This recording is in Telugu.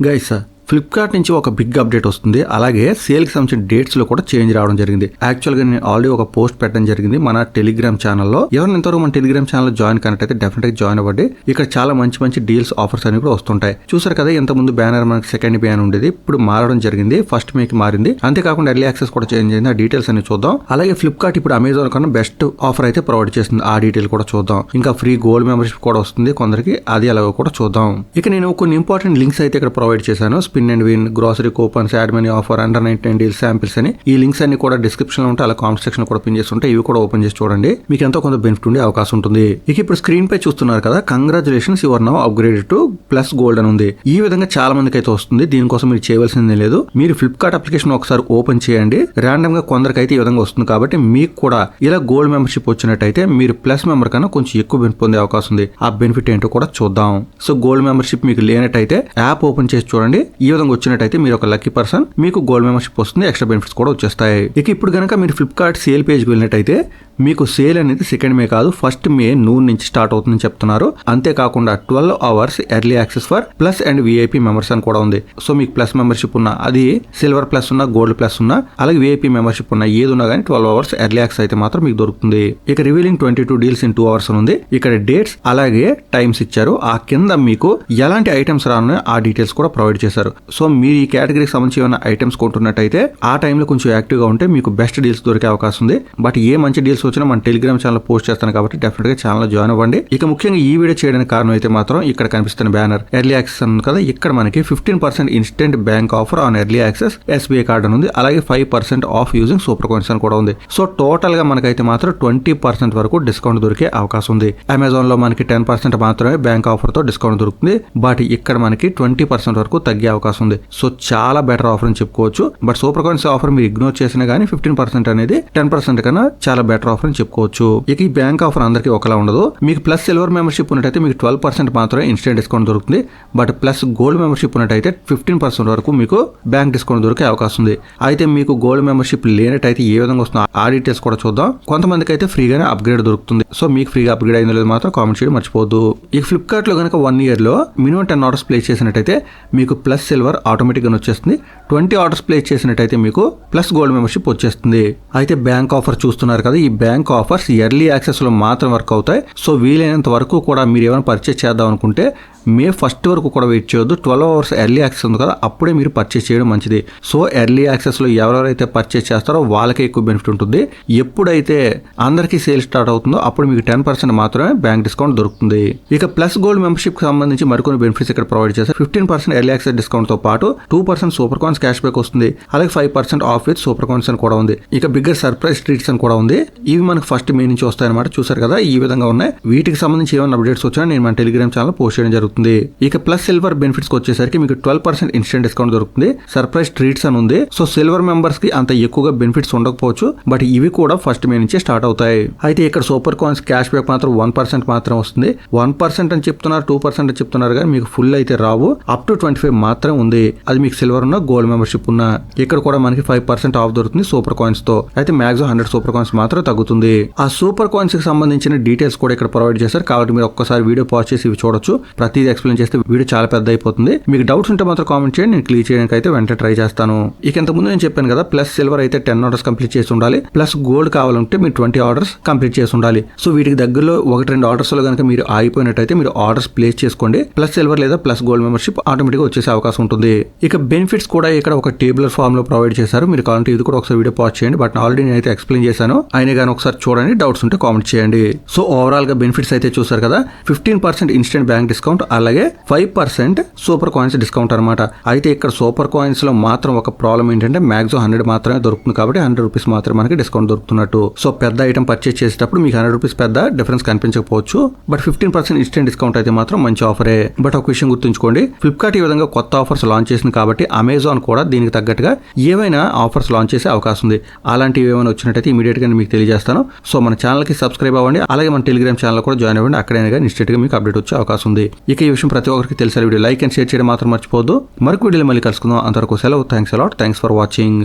గైస్ ఫ్లిప్కార్ట్ నుంచి ఒక బిగ్ అప్డేట్ వస్తుంది. అలాగే సేల్కి సంబంధించిన డేట్స్ లో కూడా చేంజ్ రావడం జరిగింది. యాక్చువల్ గా నేను ఆల్రెడీ ఒక పోస్ట్ పెట్టడం జరిగింది మన టెలిగ్రామ్ ఛానల్లో. ఎవరైనా ఇంతవరకు మన టెలిగ్రామ్ ఛానల్ జాయిన్ కనెక్ట్ అయితే డెఫినెట్ గా జాయిన్ అవ్వండి. ఇక్కడ చాలా మంచి డీల్స్ ఆఫర్స్ అని కూడా వస్తుంటాయి. చూసారు కదా, ఇంత ముందు బ్యానర్ మనకి సెకండ్ బ్యాన్ ఉండేది, ఇప్పుడు మారడం జరిగింది. ఫస్ట్ మేకి మారింది. అంతేకాకుండా ఎర్లీ యాక్సెస్ కూడా చేంజ్ అయింది. ఆ డీటెయిల్స్ అన్ని చూద్దాం. అలాగే ఫ్లిప్కార్ట్ ఇప్పుడు అమెజాన్ కన్నా బెస్ట్ ఆఫర్ అయితే ప్రొవైడ్ చేస్తుంది. ఆ డీటెయిల్ కూడా చూద్దాం. ఇంకా ఫ్రీ గోల్డ్ మెంబర్షిప్ కూడా వస్తుంది కొందరికి, అది అలాగో కూడా చూద్దాం. ఇక నేను కొన్ని ఇంపార్టెంట్ లింక్స్ అయితే ఇక్కడ ప్రొవైడ్ చేశాను. Spin and win, grocery coupons, add money offer, under 99 deal samples అని. ఈ లింక్స్ అన్ని కూడా డిస్క్రిప్షన్ లో ఉంటాయి, అలా కామెంట్ సెక్షన్ కూడా పిన్ చేస్తుంటే ఇవి కూడా ఓపెన్ చేసి చూడండి. మీకు ఎంతో కొంత బెనిఫిట్ ఉండే అవకాశం ఉంటుంది. ఇక ఇప్పుడు స్క్రీన్ పై చూస్తున్నారు కదా, congratulations your now upgraded to plus gold అని ఉంది. ఈ విధంగా చాలా మందికి అయితే వస్తుంది. దీనికోసం మీరు చేయవలసింది లేదు. మీరు ఫ్లిప్కార్ట్ అప్లికేషన్ ఒకసారి ఓపెన్ చేయండి. ర్యాండమ్ గా కొందరికైతే ఈ విధంగా వస్తుంది. కాబట్టి మీకు కూడా ఇలా గోల్డ్ మెంబర్షిప్ వచ్చినట్టయితే మీరు ప్లస్ మెంబర్ కన్నా కొంచెం ఎక్కువ బెనిఫిట్ పొందే అవకాశం ఉంది. ఆ బెనిఫిట్ ఏంటో కూడా చూద్దాం. సో గోల్డ్ మెంబర్షిప్ మీకు లేనట్టయితే యాప్ ఓపెన్ చేసి చూడండి. ఈ విధంగా వచ్చినట్టయితే మీరు ఒక లక్కీ పర్సన్, మీకు గోల్డ్ మెంబర్షిప్ వస్తుంది. ఎక్స్ట్రా బెనిఫిట్స్ కూడా వచ్చేస్తాయి. ఇక ఇప్పుడు కనుక మీరు ఫ్లిప్కార్ట్ సేల్ పేజ్కి వెళ్ళినట్టయితే మీకు సేల్ అనేది సెకండ్ మే కాదు, ఫస్ట్ మే నూన్ నుంచి స్టార్ట్ అవుతుందని చెప్తున్నారు. అంతేకాకుండా 12 hours early access for plus and VIP members అని కూడా ఉంది. సో మీకు ప్లస్ మెంబర్షిప్ ఉన్నా, అది సిల్వర్ ప్లస్ ఉన్నా, గోల్డ్ ప్లస్ ఉన్నా, అలాగే విఐపి మెంబర్షిప్ ఉన్నా, ఏది ఉన్నా కానీ 12 hours ఎర్లీ యాక్సెస్ అయితే మాత్రం మీకు దొరుకుతుంది. ఇక రివీలింగ్ 22 డీల్స్ ఇన్ 2 hours అని ఉంది. ఇక్కడ డేట్స్ అలాగే టైమ్స్ ఇచ్చారు. ఆ కింద మీకు ఎలాంటి ఐటమ్స్ రానున్నాయో ఆ డీటెయిల్స్ కూడా ప్రొవైడ్ చేశారు. సో మీరు ఈ కేటగిరీకి సంబంధించి ఏమైనా ఐటమ్స్ కొంటున్నట్టయితే ఆ టైంలో కొంచెం యాక్టివ్ గా ఉంటే మీకు బెస్ట్ డీల్స్ దొరికే అవకాశం ఉంది. బట్ ఏ మంచి డీల్స్ వచ్చినా మన టెలిగ్రామ్ ఛానల్ పోస్ట్ చేస్తాను కాబట్టి డెఫినెట్ గా ఛానల్ జాయిన్ అవ్వండి. ఇక ముఖ్యంగా ఈ వీడియో చేయడానికి కారణం అయితే మాత్రం ఇక్కడ కనిపిస్తున్న బ్యానర్ ఎర్లీ యాక్సెస్ ఉంది కదా, ఇక్కడ మనకి 15% instant bank offer on early access SBI card అని ఉంది. అలాగే 5% ఆఫ్ యూజింగ్ సూపర్ కాయిన్స్ అని కూడా ఉంది. సో టోటల్ గా మనకైతే మాత్రం 20% వరకు డిస్కౌంట్ దొరికే అవకాశం ఉంది. అమెజాన్ లో మనకి 10% మాత్రమే బ్యాంక్ ఆఫర్ తో డిస్కౌంట్ దొరుకుతుంది. బట్ ఇక్కడ మనకి 20% వరకు తగ్గే అవకాశం ఉంది. సో చాలా బెటర్ ఆఫర్ అని చెప్పుకోవచ్చు. బట్ సూపర్ కాయిన్స్ ఆఫర్ మీరు ఇగ్నోర్ చేసినా గానీ 15% అనేది 10% కన్నా చాలా బెటర్ ఆఫర్ అని చెప్పుకోవచ్చు. ఇక ఈ బ్యాంక్ ఆఫర్ అందరికీ ఒకలా ఉండదు. మీకు ప్లస్ సిల్వర్ మెంబర్షిప్ ఉన్నట్టయితే మీకు 12% మాత్రమే ఇన్స్టెంట్ డిస్కౌంట్ దొరుకుతుంది. బట్ ప్లస్ గోల్డ్ మెంబర్షిప్ ఉన్నట్టయితే 15% వరకు మీకు బ్యాంక్ డిస్కౌంట్ దొరికే అవకాశం ఉంది. అయితే మీకు గోల్డ్ మెంబర్షిప్ లేనట్టయితే ఏ విధంగా వస్తుందో ఆ డీటెయిల్స్ కూడా చూద్దాం. కొంతమందికి అయితే ఫ్రీగానే అప్గ్రేడ్ దొరుకుతుంది. సో మీకు ఫ్రీగా అప్గ్రేడ్ అయిందో లేదు మాత్రం కామెంట్ చేయడం మర్చిపోవద్దు. ఇక ఫ్లిప్కార్ట్ లో కనుక 1 year లో మినిమం 10 orders ప్లేస్ చేసినట్టయితే మీకు ప్లస్ సిల్వర్ ఆటోమేటిక్ గా వచ్చేస్తుంది. 20 orders ప్లేస్ చేసినట్టయితే మీకు ప్లస్ గోల్డ్ మెంబర్షిప్ వచ్చేస్తుంది. అయితే బ్యాంక్ ఆఫర్ చూస్తున్నారు కదా, ఈ బ్యాంక్ ఆఫర్స్ ఎర్లీ యాక్సెస్ లో మాత్రం వర్క్ అవుతాయి. సో వీలైనంత వరకు కూడా మీరు ఏమైనా పర్చేస్ చేద్దాం అనుకుంటే మే 1st వరకు కూడా వెయిట్ చేయొద్దు. 12 hours ఎర్లీ యాక్సెస్ ఉంది కదా, అప్పుడే మీరు పర్చేస్ చేయడం మంచిది. సో ఎర్లీ యాక్సెస్ లో ఎవరెవరైతే పర్చేస్ చేస్తారో వాళ్ళకే ఎక్కువ బెనిఫిట్ ఉంటుంది. ఎప్పుడైతే అందరికీ సేల్ స్టార్ట్ అవుతుందో అప్పుడు మీకు 10% మాత్రమే బ్యాంక్ డిస్కౌంట్ దొరుకుతుంది. ఇక ప్లస్ గోల్డ్ మెంబర్షిప్ కి సంబంధించి మరికొన్ని బెనిఫిట్స్ ఇక్కడ ప్రొవైడ్ చేశారు. 15% ఎర్లీ యాక్సెస్ డిస్కౌంట్ తో పాటు 2% సూపర్ కాయిన్స్ క్యాష్ బ్యాక్ వస్తుంది. అలాగే 5% ఆఫ్ విత్ సూపర్ కాయిన్స్ అని కూడా ఉంది. ఇక బిగ్గర్ సర్ప్రైజ్ ట్రీట్స్ అని కూడా ఉంది. ఇవి మనకు ఫస్ట్ మే నుంచి వస్తాయన్నమాట. చూసారు కదా, ఈ విధంగా ఉన్నాయి. వీటికి సంబంధించి ఏమైనా అప్డేట్స్ వచ్చినా నేను మన టెలిగ్రామ్ ఛానల్ పోస్ట్ చేయడం జరుగుతుంది. ఇక ప్లస్ సిల్వర్ బెనిఫిట్స్ వచ్చేసరికి మీకు 12% ఇన్స్టెంట్ డిస్కౌంట్ దొరుకుతుంది. సర్ప్రైజ్ ట్రీట్స్ అని ఉంది. సో సిల్వర్ మెంబర్స్ కి అంత ఎక్కువగా బెనిఫిట్స్ ఉండకపోవచ్చు, బట్ ఇవి కూడా ఫస్ట్ మే నుంచి స్టార్ట్ అవుతాయి. అయితే ఇక్కడ సూపర్ కాయిన్స్ క్యాష్ బ్యాక్ మాత్రం 1% మాత్రం వస్తుంది. 1% అని చెప్తున్నారు, 2% అని చెప్తున్నారు, కానీ మీకు ఫుల్ అయితే రావు. అప్ టు 25 మాత్రం ఉంది. అది మీకు సిల్వర్ ఉన్న గోల్డ్ మెంబర్షిప్ ఉన్న. ఇక్కడ కూడా మనకి 5% ఆఫ్ దొరుకుతుంది సూపర్ కాయిన్స్ తో. అయితే మాక్సిమం 100 సూపర్ కాయిన్స్ మాత్రం తగ్గుతుంది. ఆ సూపర్ కాయిన్స్ కి సంబంధించిన డీటెయిల్స్ కూడా ఇక్కడ ప్రొవైడ్ చేశారు. కాబట్టి మీరు ఒక్కసారి వీడియో పాజ్ చేసి ఇవి చూడొచ్చు. ప్రతిదీ ఎక్స్ప్లెయిన్ చేస్తే వీడియో చాలా పెద్ద అయిపోతుంది. మీకు డౌట్స్ ఉంటే మాత్రం కామెంట్ చేయండి, నేను క్లియర్ చేయడానికి అయితే వెంటనే ట్రై చేస్తాను. ఇక ఇంతకుముందు నేను చెప్పాను కదా, ప్లస్ సిల్వర్ అయితే 10 orders కంప్లీట్ చేసి ఉండాలి. ప్లస్ గోల్డ్ కావాలంటే మీరు 20 orders కంప్లీట్ చేసి ఉండాలి. సో వీటికి దగ్గరలో 1-2 orders లో కనుక మీరు ఆగిపోయినట్టయితే మీరు ఆర్డర్స్ ప్లేస్ చేసుకోండి. ప్లస్ సిల్వర్ లేదా ప్లస్ గోల్డ్ మెంబర్షిప్ ఆటోమేటిక్ గా వచ్చేసే అవకాశం ఉంటుంది. ఇక బెనిఫిట్స్ కూడా ఇక్కడ ఒక టేబులర్ ఫామ్ లో ప్రొవైడ్ చేశారు. మీరు కావాలంటే ఇది కూడా ఒకసారి వీడియో పాజ్ చేయండి. బట్ ఆల్రెడీ నేను అయితే ఎక్స్ప్లెయిన్ చేశాను. అయినా కానీ ఒకసారి చూడండి, డౌట్స్ ఉంటే కామెంట్ చేయండి. సో ఓవరాల్ గా బెనిఫిట్స్ అయితే చూసారు కదా, 15% ఇన్స్టెంట్ బ్యాంక్ డిస్కౌంట్, అలాగే 5% సూపర్ కాయిన్స్ డిస్కౌంట్ అనమాట. అయితే ఇక్కడ సూపర్ కాయిన్స్ లో మాత్రం ఒక ప్రాబ్లం ఏంటంటే మాక్సిమం 100 మాత్రమే దొరుకుతుంది. కాబట్టి 100 రూపీస్ మాత్రమే మనకి డిస్కౌంట్ దొరుకుతున్నట్టు. సో పెద్ద ఐటమ్ పర్చేస్ చేసేటప్పుడు మీకు 100 రూపీస్ పెద్ద డిఫరెన్స్ కనిపించకపోవచ్చు. బట్ 15% ఇన్స్టెంట్ డిస్కౌంట్ అయితే మాత్రం మంచి ఆఫరే. బట్ ఒక విషయం గుర్తుంచుకోండి, ఫ్లిప్కార్ట్ ఈ విధంగా కొత్త ఆఫర్స్ లాంచ్ చేసింది కాబట్టి అమెజాన్ కూడా దీనికి తగ్గట్టుగా ఏవైనా ఆఫర్స్ లాంచ్ చేసే అవకాశం ఉంది. అలాంటివి ఏమైనా వచ్చినట్టయితే ఇమీడియట్ గా మీకు తెలియజేస్తాను. సో మన ఛానల్ కి సబ్స్క్రైబ్ అవ్వండి. అలాగే మన టెలిగ్రామ్ ఛానల్ కూడా జాయిన్ అవ్వండి. అక్కడైనా కానీ ఇన్స్టెంట్ గా మీకు అప్డేట్ వచ్చే అవకాశం ఉంది. ఇక ఈ విషయం ప్రతి ఒక్కరికి తెలిసే వీడియో లైక్ అండ్ షేర్ చేయడం మాత్రం మర్చిపోవద్దు. మరొక వీడియోలో మళ్ళీ కలుసుకుందాం. అంతవరకు సెలవు. Thanks a lot. Thanks for watching.